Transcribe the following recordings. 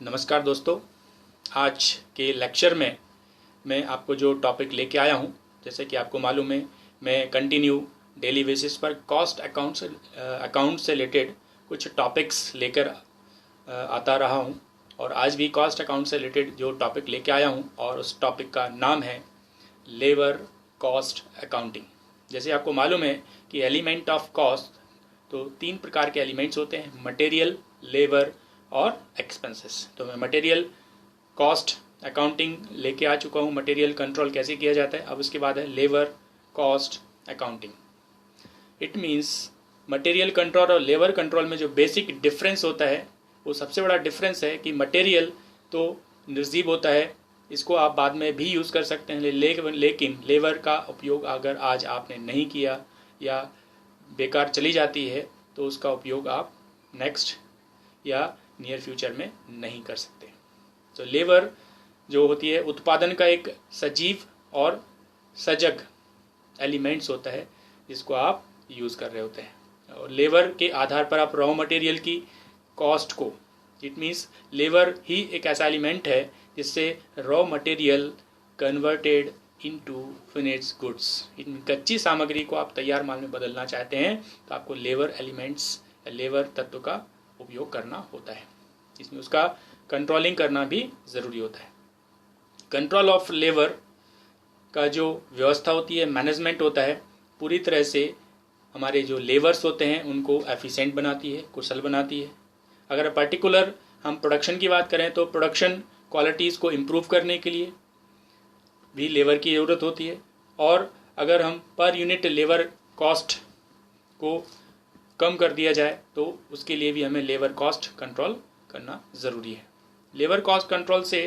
नमस्कार दोस्तों। आज के लेक्चर में मैं आपको जो टॉपिक लेके आया हूँ, जैसे कि आपको मालूम है, मैं कंटिन्यू डेली बेसिस पर कॉस्ट अकाउंट से रिलेटेड कुछ टॉपिक्स लेकर आता रहा हूँ। और आज भी कॉस्ट अकाउंट से रिलेटेड जो टॉपिक लेके आया हूँ और उस टॉपिक का नाम है लेबर कॉस्ट अकाउंटिंग। जैसे आपको मालूम है कि एलिमेंट ऑफ कॉस्ट, तो 3 प्रकार के एलिमेंट्स होते हैं, मटेरियल, लेबर और एक्सपेंसेस। तो मैं मटेरियल कॉस्ट अकाउंटिंग लेके आ चुका हूँ, मटेरियल कंट्रोल कैसे किया जाता है। अब उसके बाद है labour cost accounting. It means material control और लेबर कंट्रोल में जो बेसिक डिफरेंस होता है, वो सबसे बड़ा डिफरेंस है कि मटेरियल तो निर्जीव होता है, इसको आप बाद में भी यूज़ कर सकते हैं, लेकिन लेबर का उपयोग अगर आज आपने नहीं किया या बेकार चली जाती है तो उसका उपयोग आप नेक्स्ट या नियर फ्यूचर में नहीं कर सकते। तो लेबर जो होती है उत्पादन का एक सजीव और सजग एलिमेंट्स होता है जिसको आप यूज़ कर रहे होते हैं। और लेबर के आधार पर आप रॉ मटेरियल की कॉस्ट को, इट मीन्स लेबर ही एक ऐसा एलिमेंट है जिससे raw material converted into finished goods, इन कच्ची सामग्री को आप तैयार माल में बदलना चाहते हैं तो आपको लेबर एलिमेंट्स, लेबर तत्व का उपयोग करना होता है। इसमें उसका कंट्रोलिंग करना भी ज़रूरी होता है। कंट्रोल ऑफ लेबर का जो व्यवस्था होती है, मैनेजमेंट होता है, पूरी तरह से हमारे जो लेबर्स होते हैं उनको एफिशिएंट बनाती है, कुशल बनाती है। अगर पर्टिकुलर हम प्रोडक्शन की बात करें तो प्रोडक्शन क्वालिटीज़ को इम्प्रूव करने के लिए भी लेबर की ज़रूरत होती है। और अगर हम पर यूनिट लेबर कॉस्ट को कम कर दिया जाए तो उसके लिए भी हमें लेबर कॉस्ट कंट्रोल करना ज़रूरी है। लेबर कॉस्ट कंट्रोल से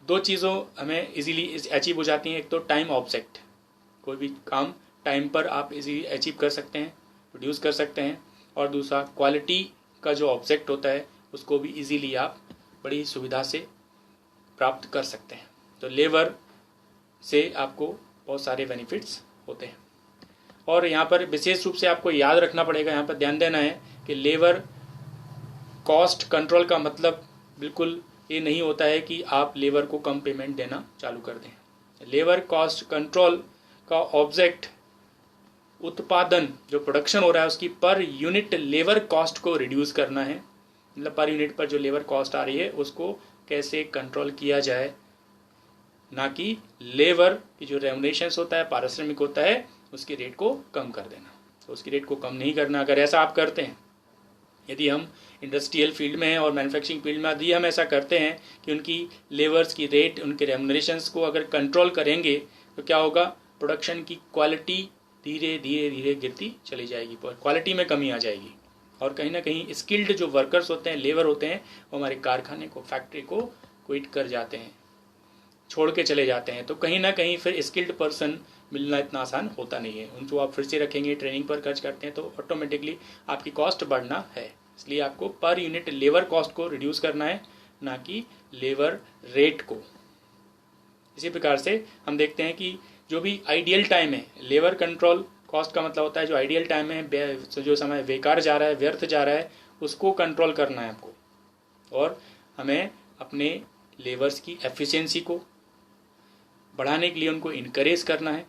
2 चीज़ों हमें इजीली अचीव हो जाती हैं। एक तो टाइम ऑब्जेक्ट, कोई भी काम टाइम पर आप इजीली अचीव कर सकते हैं, प्रोड्यूस कर सकते हैं। और दूसरा क्वालिटी का जो ऑब्जेक्ट होता है उसको भी इजीली आप बड़ी सुविधा से प्राप्त कर सकते हैं। तो लेबर से आपको बहुत सारे बेनिफिट्स होते हैं। और यहाँ पर विशेष रूप से आपको याद रखना पड़ेगा, यहाँ पर ध्यान देना है कि लेबर कॉस्ट कंट्रोल का मतलब बिल्कुल ये नहीं होता है कि आप लेबर को कम पेमेंट देना चालू कर दें। लेबर कॉस्ट कंट्रोल का ऑब्जेक्ट उत्पादन, जो प्रोडक्शन हो रहा है उसकी पर यूनिट लेबर कॉस्ट को रिड्यूस करना है। मतलब पर यूनिट पर जो लेबर कॉस्ट आ रही है उसको कैसे कंट्रोल किया जाए, ना कि लेबर की जो रेमुनेशंस होता है, पारिश्रमिक होता है, उसकी रेट को कम कर देना। तो उसकी रेट को कम नहीं करना। अगर ऐसा आप करते हैं, यदि हम इंडस्ट्रियल फील्ड में हैं और मैन्युफैक्चरिंग फील्ड में यदि हम ऐसा करते हैं कि उनकी लेबर्स की रेट, उनके रेमुनरेशंस को अगर कंट्रोल करेंगे तो क्या होगा, प्रोडक्शन की क्वालिटी धीरे धीरे गिरती चली जाएगी, क्वालिटी में कमी आ जाएगी। और कहीं ना कहीं स्किल्ड जो वर्कर्स होते हैं, लेबर होते हैं, वो हमारे कारखाने को, फैक्ट्री को क्विट कर जाते हैं, छोड़ के चले जाते हैं। तो कहीं ना कहीं फिर स्किल्ड पर्सन मिलना इतना आसान होता नहीं है। उनको आप फिर से रखेंगे, ट्रेनिंग पर खर्च करते हैं तो ऑटोमेटिकली आपकी कॉस्ट बढ़ना है। इसलिए आपको पर यूनिट लेबर कॉस्ट को रिड्यूस करना है, ना कि लेबर रेट को। इसी प्रकार से हम देखते हैं कि जो भी आइडियल टाइम है, लेबर कंट्रोल कॉस्ट का मतलब होता है जो आइडियल टाइम है, जो समय बेकार जा रहा है, व्यर्थ जा रहा है, उसको कंट्रोल करना है आपको। और हमें अपने लेबर्स की एफिशिएंसी को बढ़ाने के लिए उनको इनकरेज करना है।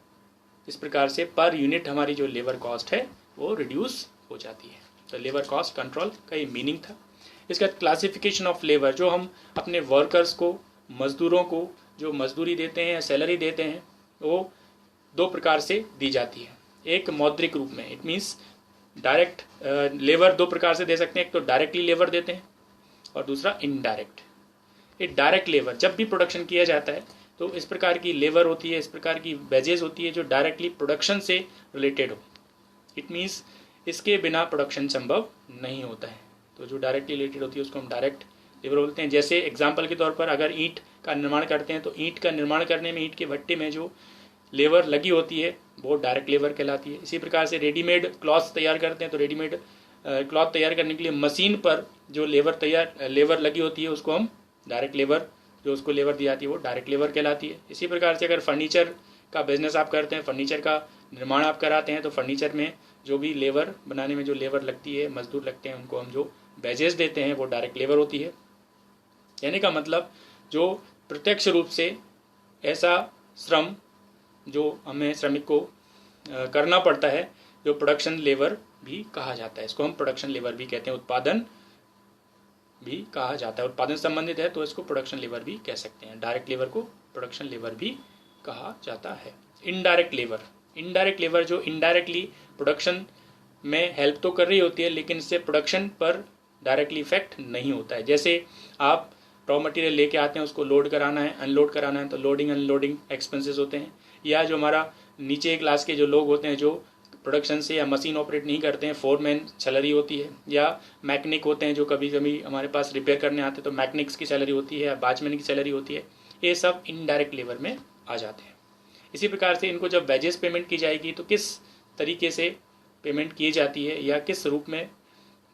इस प्रकार से पर यूनिट हमारी जो लेबर कॉस्ट है वो रिड्यूस हो जाती है। तो लेबर कॉस्ट कंट्रोल का ये मीनिंग था। इसका क्लासिफिकेशन ऑफ लेबर, जो हम अपने वर्कर्स को, मजदूरों को जो मजदूरी देते हैं या सैलरी देते हैं, वो 2 प्रकार से दी जाती है। एक मौद्रिक रूप में, इट मीन्स डायरेक्ट लेबर 2 प्रकार से दे सकते हैं। एक तो डायरेक्टली लेबर देते हैं और दूसरा इनडायरेक्ट। ये डायरेक्ट लेबर जब भी प्रोडक्शन किया जाता है तो इस प्रकार की लेबर होती है, इस प्रकार की वेजेस होती है जो डायरेक्टली प्रोडक्शन से रिलेटेड हो। इट मीन्स इसके बिना प्रोडक्शन संभव नहीं होता है। तो जो डायरेक्टली रिलेटेड होती है उसको हम डायरेक्ट लेबर बोलते हैं। जैसे एग्जांपल के तौर पर अगर ईंट का निर्माण करते हैं तो ईंट का निर्माण करने में, ईंट के भट्टे में जो लेबर लगी होती है वो डायरेक्ट लेबर कहलाती है। इसी प्रकार से रेडीमेड क्लॉथ तैयार करते हैं तो रेडीमेड क्लॉथ तैयार करने के लिए मशीन पर जो लेबर लगी होती है उसको हम डायरेक्ट लेबर, जो उसको लेबर दी जाती है वो डायरेक्ट लेबर कहलाती है। इसी प्रकार से अगर फर्नीचर का बिजनेस आप करते हैं, फर्नीचर का निर्माण आप कराते हैं, तो फर्नीचर में जो भी लेबर बनाने में जो लेबर लगती है, मजदूर लगते हैं, उनको हम जो वेजेस देते हैं वो डायरेक्ट लेबर होती है। कहने का मतलब जो प्रत्यक्ष रूप से ऐसा श्रम जो हमें श्रमिक को करना पड़ता है, जो प्रोडक्शन लेबर भी कहा जाता है, इसको हम प्रोडक्शन लेबर भी कहते हैं, उत्पादन भी कहा जाता है। उत्पादन संबंधित है तो इसको प्रोडक्शन लेबर भी कह सकते हैं। डायरेक्ट लेबर को प्रोडक्शन लेबर भी कहा जाता है। इनडायरेक्ट लेबर जो इनडायरेक्टली प्रोडक्शन में हेल्प तो कर रही होती है, लेकिन इससे प्रोडक्शन पर डायरेक्टली इफेक्ट नहीं होता है। जैसे आप रॉ मटेरियल लेके आते हैं, उसको लोड कराना है, अनलोड कराना है, तो लोडिंग अनलोडिंग एक्सपेंसेस होते हैं। या जो हमारा नीचे क्लास के जो लोग होते हैं जो प्रोडक्शन से या मशीन ऑपरेट नहीं करते हैं, फोरमैन सैलरी होती है। या मैकेनिक होते हैं जो कभी कभी हमारे पास रिपेयर करने आते हैं, तो मैकेनिक्स की सैलरी होती है या बाचमैन की सैलरी होती है। ये सब इनडायरेक्ट लेबर में आ जाते हैं। इसी प्रकार से इनको जब वेजेस पेमेंट की जाएगी तो किस तरीके से पेमेंट की जाती है या किस रूप में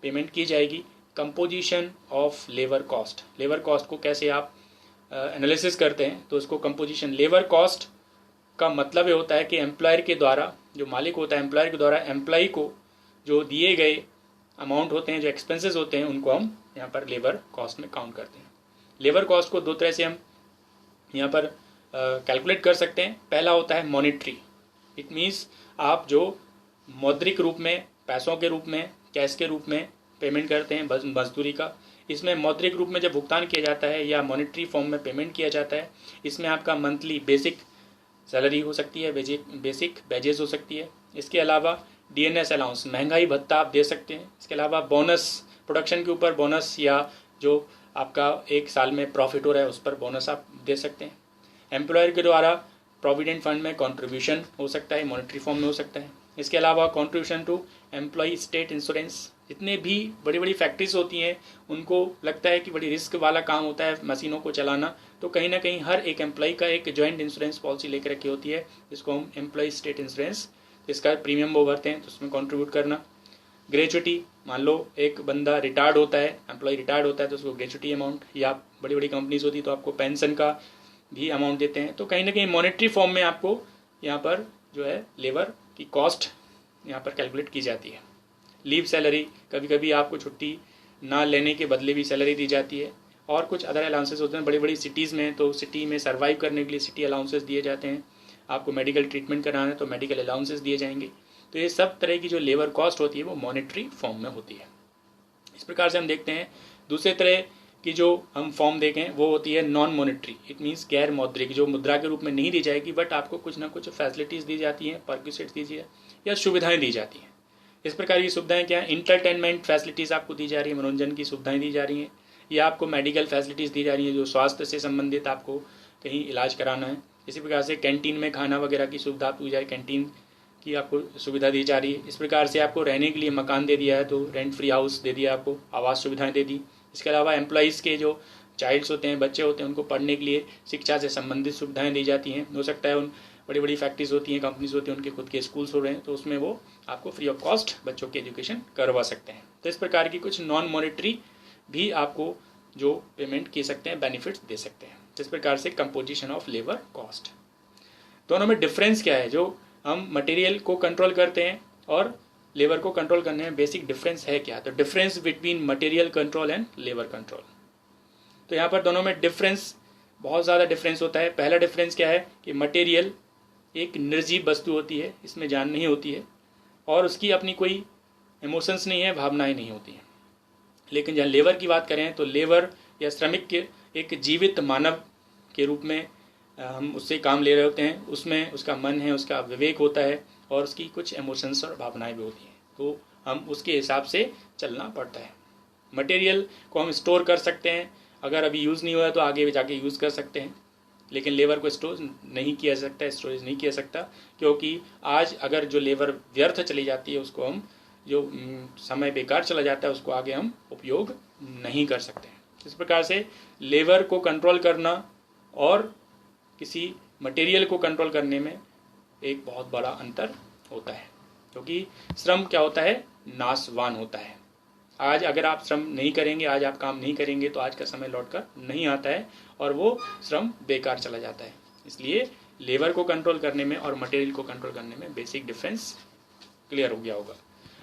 पेमेंट की जाएगी? Composition of labour cost. Labour cost को कैसे आप एनालिसिस करते हैं, तो उसको कंपोजिशन। लेबर कॉस्ट का मतलब ये होता है कि एम्प्लॉयर के द्वारा, जो मालिक होता है एम्प्लॉयर के द्वारा एम्प्लॉय को जो दिए गए अमाउंट होते हैं, जो एक्सपेंसेस होते हैं, उनको हम यहाँ पर लेबर कॉस्ट में काउंट करते हैं। लेबर कॉस्ट को दो तरह से हम यहाँ पर कैलकुलेट कर सकते हैं। पहला होता है मॉनेटरी। इट मीन्स आप जो मौद्रिक रूप में, पैसों के रूप में, कैश के रूप में पेमेंट करते हैं मजदूरी का, इसमें मौद्रिक रूप में जब भुगतान किया जाता है या मॉनेटरी फॉर्म में पेमेंट किया जाता है, इसमें आपका मंथली बेसिक सैलरी हो सकती है, बेसिक वेजेस हो सकती है। इसके अलावा डीएनएस अलाउंस, महंगाई भत्ता आप दे सकते हैं। इसके अलावा बोनस, प्रोडक्शन के ऊपर बोनस, या जो आपका एक साल में प्रॉफिट हो रहा है उस पर बोनस आप दे सकते हैं। एम्प्लॉयर के द्वारा प्रोविडेंट फंड में कंट्रीब्यूशन हो सकता है, मॉनेटरी फॉर्म में हो सकता है। इसके अलावा contribution to employ state insurance. जितने भी बड़ी बड़ी फैक्ट्रीज होती हैं उनको लगता है कि बड़ी रिस्क वाला काम होता है मशीनों को चलाना, तो कहीं ना कहीं हर एक एम्प्लॉय का एक जॉइंट इंश्योरेंस पॉलिसी लेकर रखी होती है, जिसको हम एम्प्लॉय स्टेट इंश्योरेंस, जिसका प्रीमियम वो भरते हैं, तो उसमें कॉन्ट्रीब्यूट करना। ग्रेचुटी, मान लो एक बंदा रिटायर्ड होता है, एम्प्लॉय रिटायर्ड होता है, तो उसको ग्रेचुटी अमाउंट, या बड़ी बड़ी कंपनीज होती है तो आपको पेंशन का भी अमाउंट देते हैं। तो कहीं ना कहीं मॉनेटरी फॉर्म में आपको यहाँ पर जो है लेबर की कॉस्ट यहाँ पर कैलकुलेट की जाती है। लीव सैलरी, कभी कभी आपको छुट्टी ना लेने के बदले भी सैलरी दी जाती है। और कुछ अदर अलाउंसेस होते हैं बड़ी बड़ी सिटीज़ में, तो सिटी में सर्वाइव करने के लिए सिटी अलाउंसेस दिए जाते हैं। आपको मेडिकल ट्रीटमेंट कराना है तो मेडिकल अलाउंसेस दिए जाएंगे। तो ये सब तरह की जो लेबर कॉस्ट होती है वो मॉनेटरी फॉर्म में होती है। इस प्रकार से हम देखते हैं दूसरे तरह की जो हम फॉर्म देखें वो होती है नॉन मॉनेटरी। इट मीन्स गैर मौद्रिक, जो मुद्रा के रूप में नहीं दी जाएगी, बट आपको कुछ ना कुछ फैसिलिटीज़ दी जाती हैं, परक्यूसेट्स दीजिए या सुविधाएं दी जाती हैं। इस प्रकार की सुविधाएं क्या है? इंटरटेनमेंट फैसिलिटीज़ आपको दी जा रही है, मनोरंजन की सुविधाएं दी जा रही हैं, या आपको मेडिकल फैसिलिटीज़ दी जा रही हैं, जो स्वास्थ्य से संबंधित आपको कहीं इलाज कराना है। इसी प्रकार से कैंटीन में खाना वगैरह की सुविधा आपको दी जा रही है, कैंटीन की आपको सुविधा दी जा रही है। इस प्रकार से आपको रहने के लिए मकान दे दिया है तो रेंट फ्री हाउस दे दिया, आपको आवास सुविधाएं दे दी। इसके अलावा एम्प्लॉइज़ के जो चाइल्ड्स होते हैं, बच्चे होते हैं, उनको पढ़ने के लिए शिक्षा से संबंधित सुविधाएं दी जाती हैं। हो सकता है उन बड़ी बड़ी फैक्ट्रीज होती हैं, कंपनीज होती हैं, उनके खुद के स्कूल्स हो रहे हैं, तो उसमें वो आपको फ्री ऑफ कॉस्ट बच्चों की एजुकेशन करवा सकते हैं। तो इस प्रकार की कुछ नॉन मॉनेटरी भी आपको जो पेमेंट की सकते हैं, बेनिफिट्स दे सकते हैं। इस प्रकार से कंपोजिशन ऑफ लेबर कॉस्ट। दोनों में डिफरेंस क्या है? जो हम मटेरियल को कंट्रोल करते हैं और लेबर को कंट्रोल करने में बेसिक डिफरेंस है क्या? तो difference between material control and labour control. तो यहाँ पर दोनों में डिफरेंस, बहुत ज़्यादा डिफरेंस होता है। पहला डिफरेंस क्या है कि मटेरियल एक निर्जीव वस्तु होती है, इसमें जान नहीं होती है और उसकी अपनी कोई इमोशंस नहीं है, भावनाएं नहीं होती हैं। लेकिन जहाँ लेबर की बात करें तो लेबर या श्रमिक के एक जीवित मानव के रूप में हम उससे काम ले रहे होते हैं। उसमें उसका मन है, उसका विवेक होता है और उसकी कुछ इमोशंस और भावनाएं भी होती हैं, तो हम उसके हिसाब से चलना पड़ता है। मटेरियल को हम स्टोर कर सकते हैं, अगर अभी यूज़ नहीं हुआ है तो आगे जाके यूज़ कर सकते हैं, लेकिन लेबर को स्टोर नहीं किया सकता, स्टोरेज नहीं किया सकता, क्योंकि आज अगर जो लेबर व्यर्थ चली जाती है, उसको हम जो समय बेकार चला जाता है, उसको आगे हम उपयोग नहीं कर सकते। इस प्रकार से लेबर को कंट्रोल करना और किसी मटेरियल को कंट्रोल करने में एक बहुत बड़ा अंतर होता है, क्योंकि श्रम क्या होता है? नाशवान होता है। आज अगर आप श्रम नहीं करेंगे, आज आप काम नहीं करेंगे, तो आज का समय लौट कर नहीं आता है और वो श्रम बेकार चला जाता है। इसलिए लेबर को कंट्रोल करने में और मटेरियल को कंट्रोल करने में बेसिक डिफरेंस क्लियर हो गया होगा।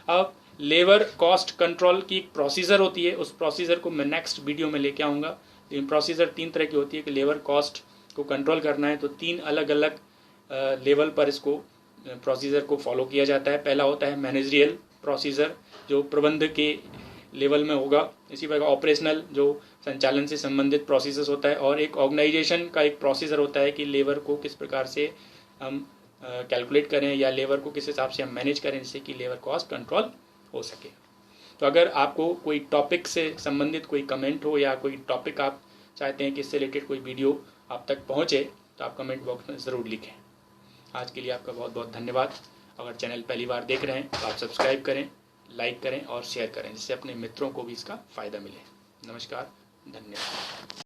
अब लेबर कॉस्ट कंट्रोल की एक प्रोसीजर होती है, उस प्रोसीजर को मैं नेक्स्ट वीडियो में लेके आऊँगा। प्रोसीजर 3 तरह की होती है कि लेबर कॉस्ट को कंट्रोल करना है तो 3 अलग अलग लेवल पर इसको प्रोसीजर को फॉलो किया जाता है। पहला होता है मैनेजरियल प्रोसीजर, जो प्रबंध के लेवल में होगा। इसी प्रकार ऑपरेशनल, जो संचालन से संबंधित प्रोसीजर होता है, और एक ऑर्गेनाइजेशन का एक प्रोसीजर होता है कि लेबर को किस प्रकार से हम कैलकुलेट करें या लेबर को किस हिसाब से हम मैनेज करें जिससे कि लेबर कॉस्ट कंट्रोल हो सके। तो अगर आपको कोई टॉपिक से संबंधित कोई कमेंट हो या कोई टॉपिक आप चाहते हैं कि इससे रिलेटेड कोई वीडियो आप तक पहुंचे तो आप कमेंट बॉक्स में ज़रूर लिखें। आज के लिए आपका बहुत बहुत धन्यवाद। अगर चैनल पहली बार देख रहे हैं तो आप सब्सक्राइब करें, लाइक करें और शेयर करें जिससे अपने मित्रों को भी इसका फ़ायदा मिले। नमस्कार, धन्यवाद।